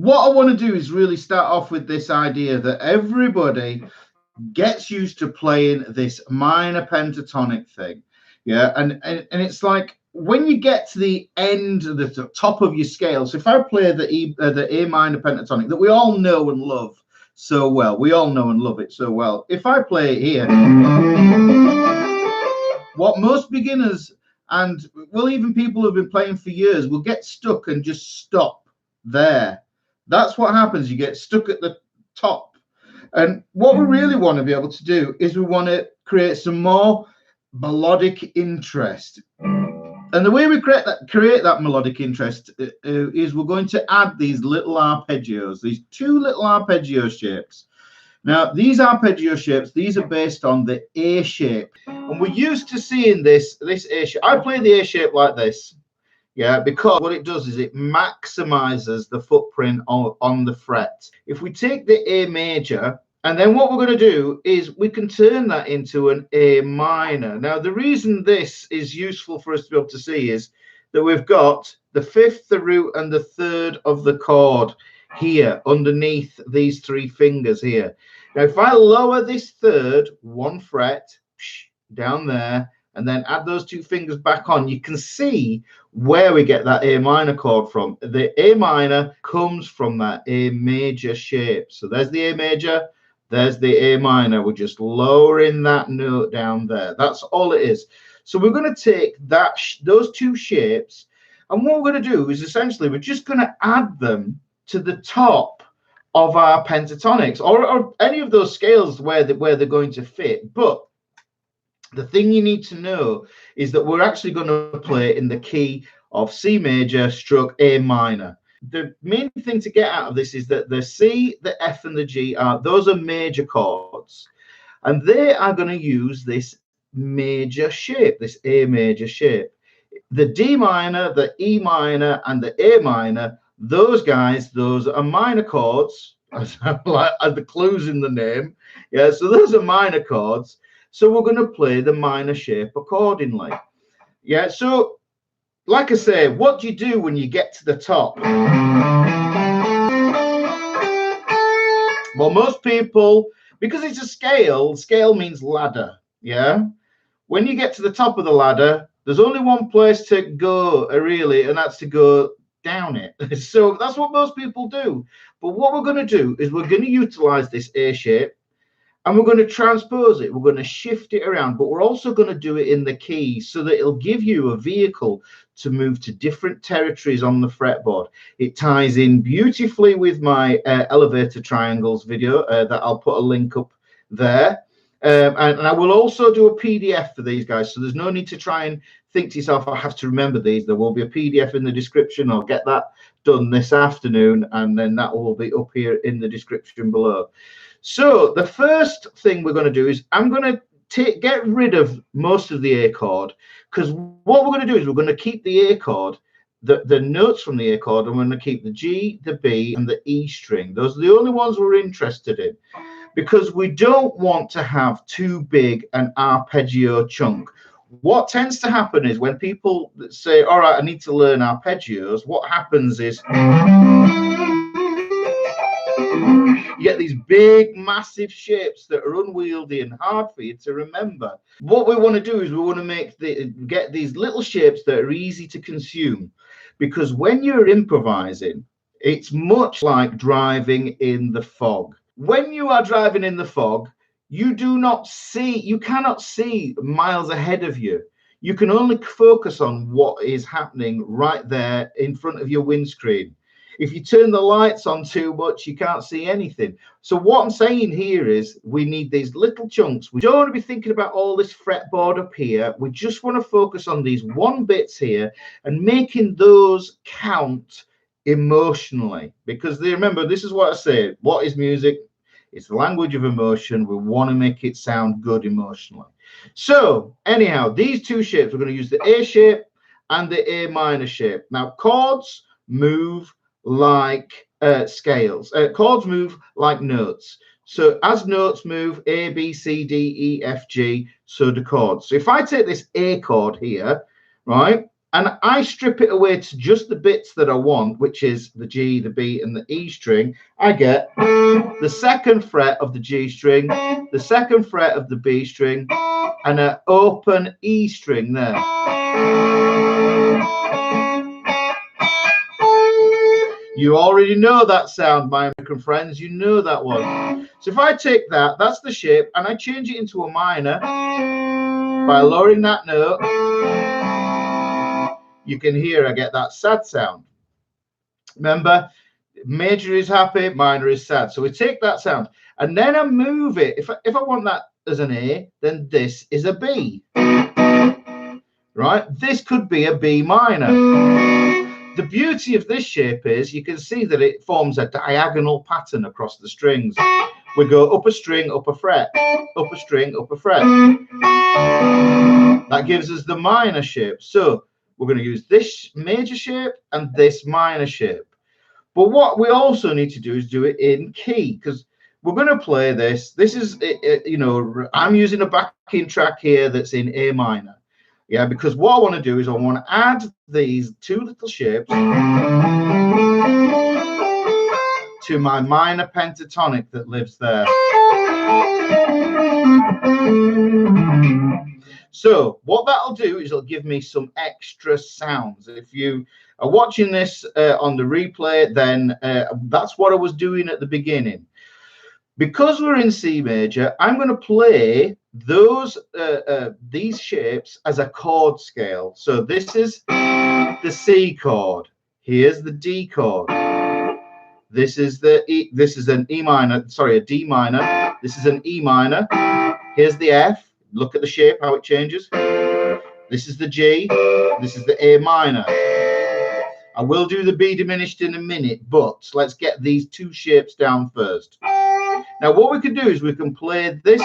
What I want to do is really start off with this idea that everybody gets used to playing this minor pentatonic thing. Yeah, and it's like when you get to the end of the top of your scale. So if I play the A minor pentatonic that we all know and love so well, we all know and love it so well. If I play it here, what most beginners and well, even people who've been playing for years will get stuck and just stop there. That's what happens. You get stuck at the top. And what we really want to be able to do is we want to create some more melodic interest. And the way we create that melodic interest is we're going to add these little arpeggios, these two little arpeggio shapes. Now, these arpeggio shapes, these are based on the A shape. And we're used to seeing this A shape. I play the A shape like this. Yeah, because what it does is it maximizes the footprint on the fret. If we take the A major, and then what we're going to do is we can turn that into an A minor. Now, the reason this is useful for us to be able to see is that we've got the fifth, the root, and the third of the chord here underneath these three fingers here. Now, if I lower this third one fret down there, and then add those two fingers back on, you can see where we get that A minor chord from. The A minor comes from that A major shape. So there's the A major, there's the A minor. We're just lowering that note down there. That's all it is. So we're going to take those two shapes, and what we're going to do is essentially we're just going to add them to the top of our pentatonics or any of those scales where they're going to fit. But the thing you need to know is that we're actually going to play in the key of C major stroke A minor. The main thing to get out of this is that the C, the F, and the G those are major chords, and they are going to use this major shape, this A major shape. The D minor, the E minor, and the A minor, those are minor chords, as the clues in the name. Yeah, so those are minor chords. So we're going to play the minor shape accordingly. Yeah, so like I say, what do you do when you get to the top? Well, most people, because it's a scale means ladder. Yeah, when you get to the top of the ladder, there's only one place to go, really, and that's to go down it. So that's what most people do. But what we're going to do is we're going to utilize this A shape, and we're going to transpose it. We're going to shift it around, but we're also going to do it in the key so that it'll give you a vehicle to move to different territories on the fretboard. It ties in beautifully with my elevator triangles video that I'll put a link up there. And I will also do a PDF for these guys, so there's no need to try and think to yourself, I have to remember these. There will be a PDF in the description. I'll get that done this afternoon, and then that will be up here in the description below. So the first thing we're going to do is I'm going to get rid of most of the A chord, because what we're going to do is we're going to keep the A chord, the notes from the A chord, and we're going to keep the G, the B, and the E string. Those are the only ones we're interested in, because we don't want to have too big an arpeggio chunk. What tends to happen is when people say, all right, I need to learn arpeggios, what happens is you get these big, massive shapes that are unwieldy and hard for you to remember. What we want to do is we want to get these little shapes that are easy to consume, because when you're improvising, it's much like driving in the fog. When you are driving in the fog, you cannot see miles ahead of you. You can only focus on what is happening right there in front of your windscreen. If you turn the lights on too much, you can't see anything. So what I'm saying here is we need these little chunks. We don't want to be thinking about all this fretboard up here. We just want to focus on these one bits here and making those count emotionally. Because remember, this is what I say. What is music? It's the language of emotion. We want to make it sound good emotionally. So anyhow, these two shapes, we're going to use the A shape and the A minor shape. Now, chords move like scales. Chords move like notes. So as notes move, A, B, C, D, E, F, G, so do chords. So if I take this A chord here, right, and I strip it away to just the bits that I want, which is the G, the B, and the E string, I get the second fret of the G string, the second fret of the B string, and an open E string there. You already know that sound, my American friends. You know that one. So if I take that, that's the shape, and I change it into a minor by lowering that note, you can hear I get that sad sound. Remember, major is happy, minor is sad. So we take that sound, and then I move it. If I want that as an A, then this is a B. Right? This could be a B minor. The beauty of this shape is you can see that it forms a diagonal pattern across the strings. We go up a string, up a fret, up a string, up a fret. That gives us the minor shape. So we're going to use this major shape and this minor shape. But what we also need to do is do it in key, because we're going to play this. This is, you know, I'm using a backing track here that's in A minor. Yeah, because what I want to do is I want to add these two little shapes to my minor pentatonic that lives there. So what that'll do is it'll give me some extra sounds. If you are watching this on the replay, then that's what I was doing at the beginning. Because we're in C major, I'm going to play these shapes as a chord scale. So this is the C chord. Here's the D chord. This is the E. This is an E minor. Sorry, a D minor. This is an E minor. Here's the F. Look at the shape, how it changes. This is the G. This is the A minor. I will do the B diminished in a minute, but let's get these two shapes down first. Now, what we can do is we can play this.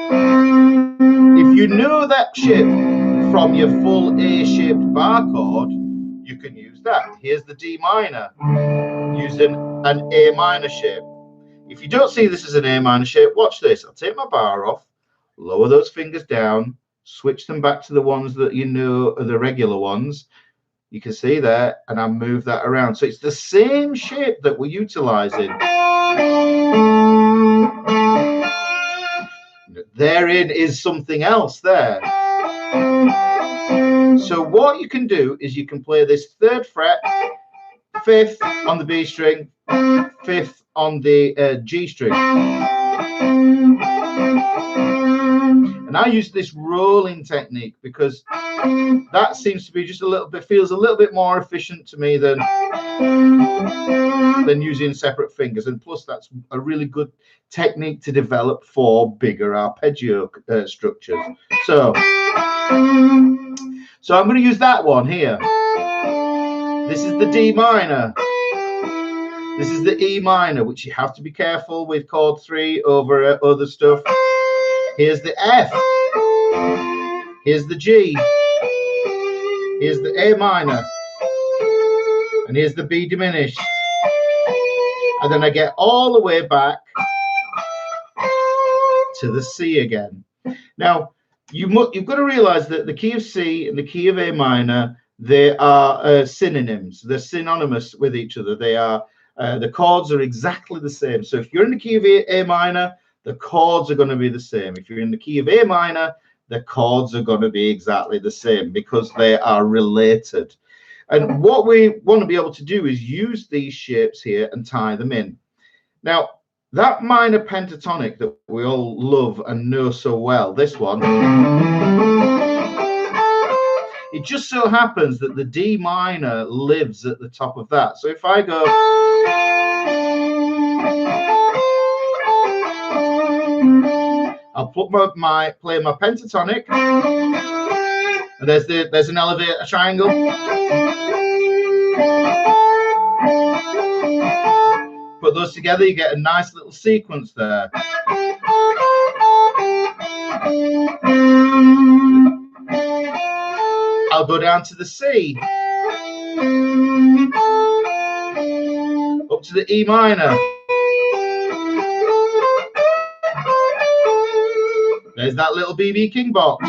If you know that shape from your full A-shaped bar chord, you can use that. Here's the D minor, using an A minor shape. If you don't see this as an A minor shape, watch this. I'll take my bar off, lower those fingers down, switch them back to the ones that you know are the regular ones. You can see there, and I move that around. So it's the same shape that we're utilizing. Therein is something else there. So what you can do is you can play this third fret, fifth on the B string, fifth on the G string. And I use this rolling technique because that seems to be just a little bit, feels a little bit more efficient to me than using separate fingers. And plus, that's a really good technique to develop for bigger arpeggio structures. So I'm going to use that one here. This is the D minor. This is the E minor, which you have to be careful with chord 3 over other stuff. Here's the F. Here's the G. Here's the A minor. And here's the B diminished. And then I get all the way back to the C again. Now, you've got to realize that the key of C and the key of A minor, they are synonyms. They're synonymous with each other. They are the chords are exactly the same. So if you're in the key of A minor, the chords are going to be the same. If you're in the key of A minor, the chords are going to be exactly the same because they are related. And what we want to be able to do is use these shapes here and tie them in. Now, that minor pentatonic that we all love and know so well, this one, it just so happens that the D minor lives at the top of that. So if I go, I'll put play my pentatonic, and there's an elevator, a triangle. Put those together, you get a nice little sequence there. I'll go down to the C, up to the E minor. There's that little BB King box.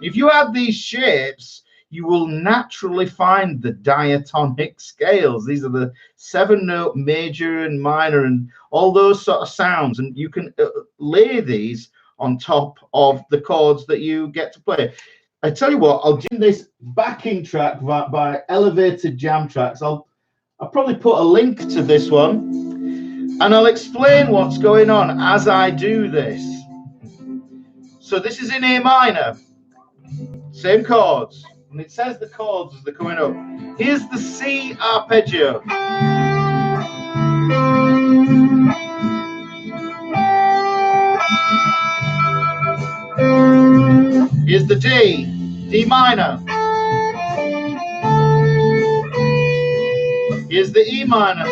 If you add these shapes, you will naturally find the diatonic scales. These are the 7-note major and minor and all those sort of sounds. And you can lay these on top of the chords that you get to play. I tell you what, I'll do this backing track by Elevated Jam Tracks. I'll probably put a link to this one, and I'll explain what's going on as I do this. So this is in A minor, same chords, and it says the chords as they're coming up. Here's the C arpeggio. Here's the D minor. Here's the E minor.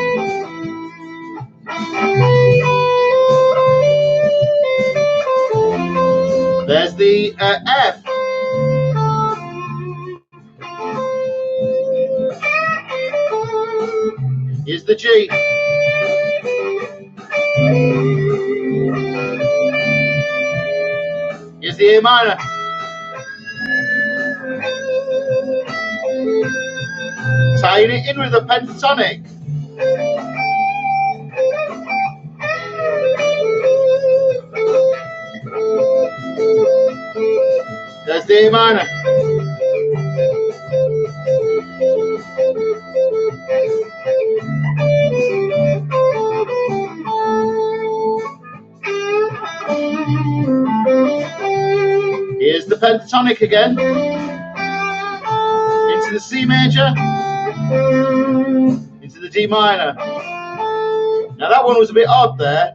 There's the F. Here's the G. Here's the A minor. Tying it in with a pentatonic. There's the A minor. Here's the pentatonic again. Into the C major. Into the D minor. Now that one was a bit odd there.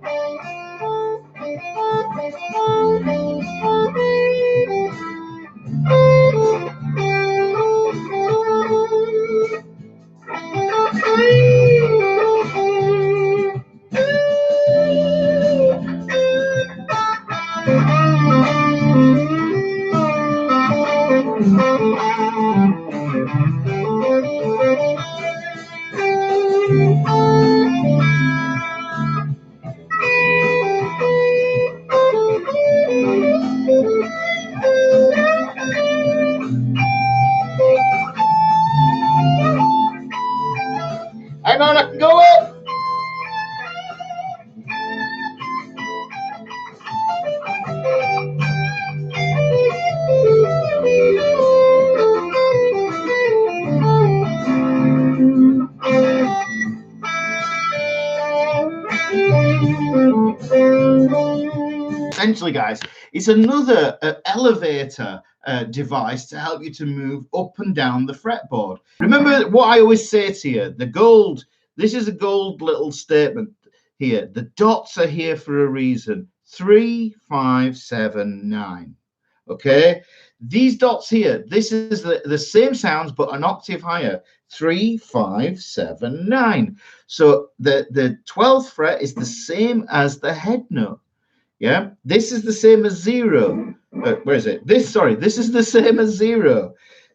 Hang on, I can go up. Essentially, guys, it's another elevator device to help you to move up and down the fretboard. Remember what I always say to you, the gold, this is a gold little statement here. The dots are here for a reason. 3, 5, 7, 9. Okay, these dots here, this is the same sounds but an octave higher. 3, 5, 7, 9. So the 12th fret is the same as the head note. Yeah, this is the same as 0. Where is it? This is the same as 0.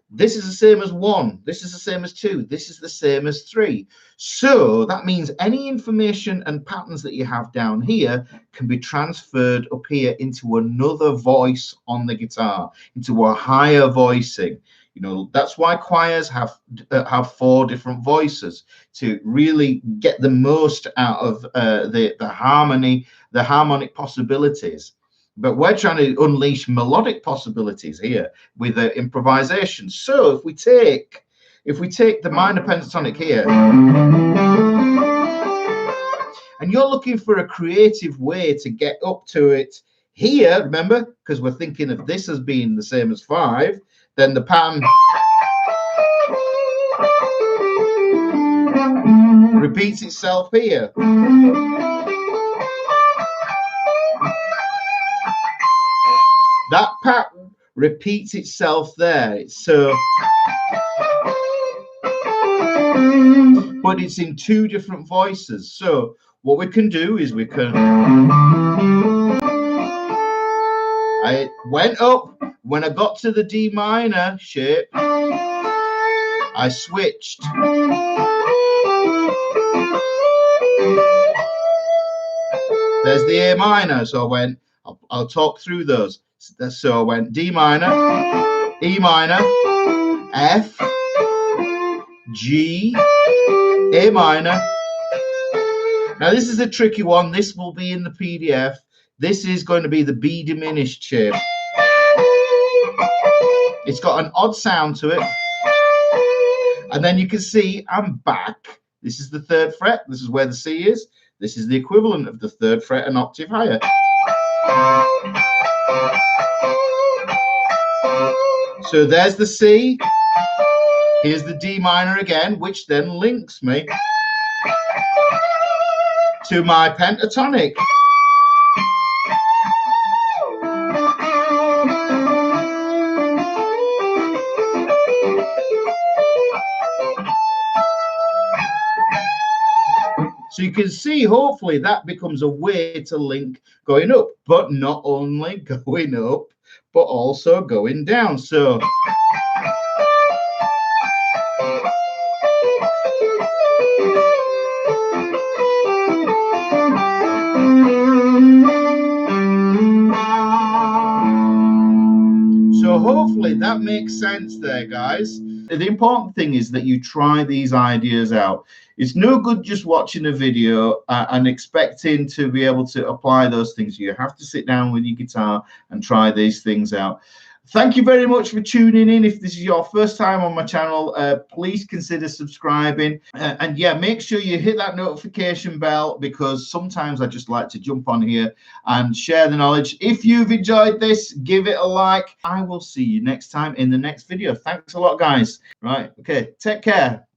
This is the same as 1. This is the same as 2. This is the same as 3. So that means any information and patterns that you have down here can be transferred up here into another voice on the guitar, into a higher voicing. You know, that's why choirs have 4 different voices, to really get the most out of the harmony, the harmonic possibilities. But we're trying to unleash melodic possibilities here with improvisation. So if we take the minor pentatonic here, and you're looking for a creative way to get up to it here, remember, because we're thinking of this as being the same as 5, then the pattern repeats itself here. That pattern repeats itself there. So but it's in two different voices. So what we can do is we can, I went up. When I got to the D minor shape, I switched. There's the A minor. So I went, I'll talk through those. So I went D minor, E minor, F, G, A minor. Now this is a tricky one. This will be in the PDF. This is going to be the B diminished shape. It's got an odd sound to it. And then you can see I'm back. This is the 3rd fret. This is where the C is. This is the equivalent of the 3rd fret, an octave higher. So there's the C. Here's the D minor again, which then links me to my pentatonic. So you can see, hopefully, that becomes a way to link going up, but not only going up, but also going down. So hopefully that makes sense there, guys. The important thing is that you try these ideas out. It's no good just watching a video and expecting to be able to apply those things. You have to sit down with your guitar and try these things out. Thank you very much for tuning in. If this is your first time on my channel, please consider subscribing. And yeah, make sure you hit that notification bell, because sometimes I just like to jump on here and share the knowledge. If you've enjoyed this, give it a like. I will see you next time in the next video. Thanks a lot, guys. Right, okay, take care.